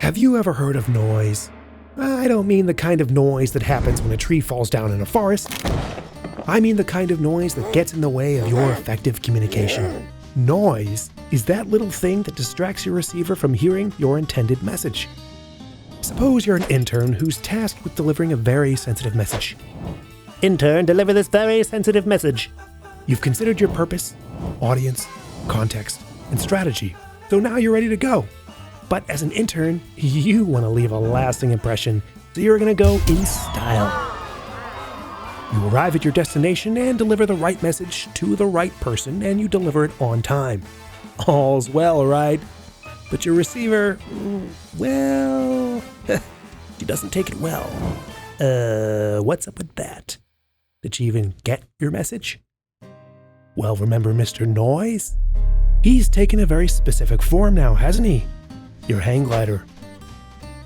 Have you ever heard of noise? I don't mean the kind of noise that happens when a tree falls down in a forest. I mean the kind of noise that gets in the way of your effective communication. Noise is that little thing that distracts your receiver from hearing your intended message. Suppose you're an intern who's tasked with delivering a very sensitive message. Intern, deliver this very sensitive message. You've considered your purpose, audience, context, and strategy, so now you're ready to go. But as an intern, you want to leave a lasting impression, so you're going to go in style. You arrive at your destination and deliver the right message to the right person, and you deliver it on time. All's well, right? But your receiver, well, she doesn't take it well. What's up with that? Did she even get your message? Well, remember Mr. Noise? He's taken a very specific form now, hasn't he? Your hang glider.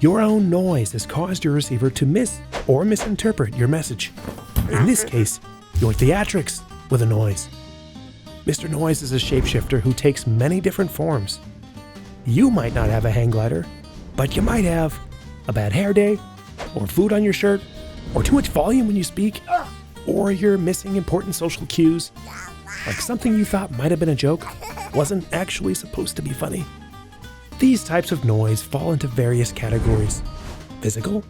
Your own noise has caused your receiver to miss or misinterpret your message. In this case, your theatrics with a noise. Mr. Noise is a shapeshifter who takes many different forms. You might not have a hang glider, but you might have a bad hair day, or food on your shirt, or too much volume when you speak, or you're missing important social cues, like something you thought might have been a joke wasn't actually supposed to be funny. These types of noise fall into various categories: physical,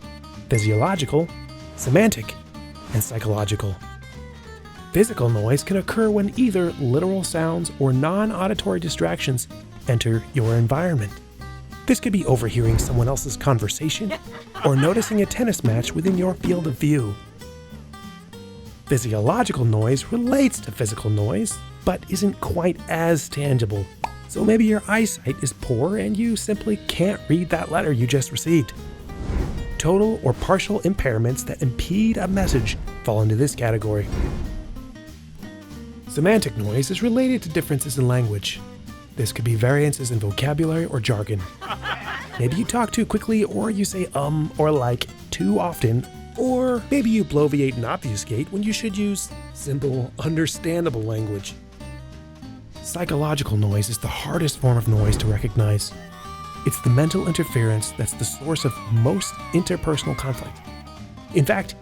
physiological, semantic, and psychological. Physical noise can occur when either literal sounds or non-auditory distractions enter your environment. This could be overhearing someone else's conversation or noticing a tennis match within your field of view. Physiological noise relates to physical noise, but isn't quite as tangible. So maybe your eyesight is poor and you simply can't read that letter you just received. Total or partial impairments that impede a message fall into this category. Semantic noise is related to differences in language. This could be variances in vocabulary or jargon. Maybe you talk too quickly, or you say or like too often, or maybe you bloviate and obfuscate when you should use simple, understandable language. Psychological noise is the hardest form of noise to recognize. It's the mental interference that's the source of most interpersonal conflict. In fact,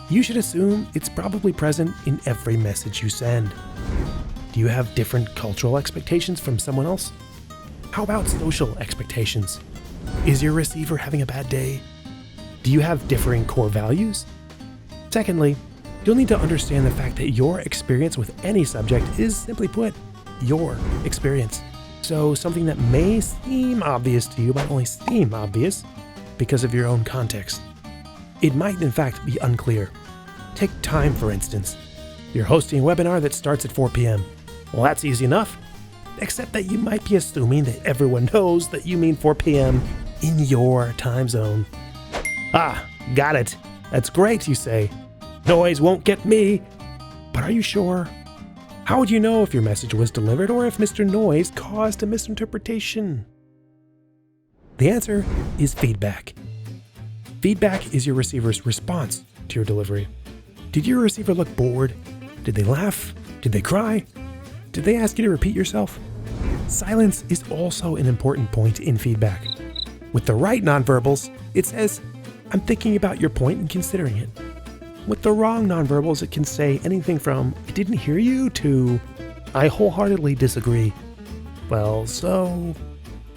you should assume it's probably present in every message you send. Do you have different cultural expectations from someone else? How about social expectations? Is your receiver having a bad day? Do you have differing core values? Secondly, you'll need to understand the fact that your experience with any subject is, simply put, your experience. So something that may seem obvious to you might only seem obvious because of your own context. It might in fact be unclear. Take time, for instance. You're hosting a webinar that starts at 4 p.m. Well, that's easy enough, except that you might be assuming that everyone knows that you mean 4 p.m. in your time zone. Ah, got it. That's great, you say. Noise won't get me. But are you sure? How would you know if your message was delivered or if Mr. Noise caused a misinterpretation? The answer is feedback. Feedback is your receiver's response to your delivery. Did your receiver look bored? Did they laugh? Did they cry? Did they ask you to repeat yourself? Silence is also an important point in feedback. With the right nonverbals, it says, "I'm thinking about your point and considering it." With the wrong nonverbals, it can say anything from, "I didn't hear you," to, "I wholeheartedly disagree." Well, so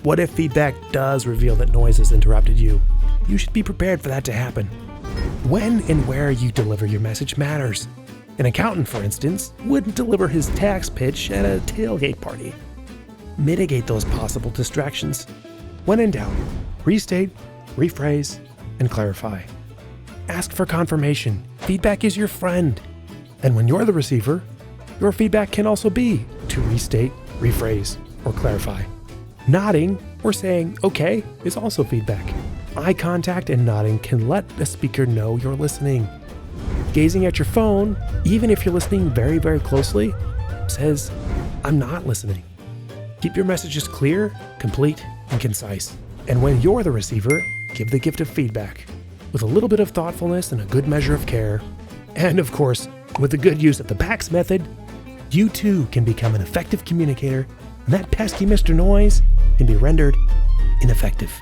what if feedback does reveal that noise has interrupted you? You should be prepared for that to happen. When and where you deliver your message matters. An accountant, for instance, wouldn't deliver his tax pitch at a tailgate party. Mitigate those possible distractions. When in doubt, restate, rephrase, and clarify. Ask for confirmation. Feedback is your friend. And when you're the receiver, your feedback can also be to restate, rephrase, or clarify. Nodding or saying "okay" is also feedback. Eye contact and nodding can let the speaker know you're listening. Gazing at your phone, even if you're listening very, very closely, says, "I'm not listening." Keep your messages clear, complete, and concise. And when you're the receiver, give the gift of feedback with a little bit of thoughtfulness and a good measure of care. And of course, with the good use of the PAX method, you too can become an effective communicator, and that pesky Mr. Noise can be rendered ineffective.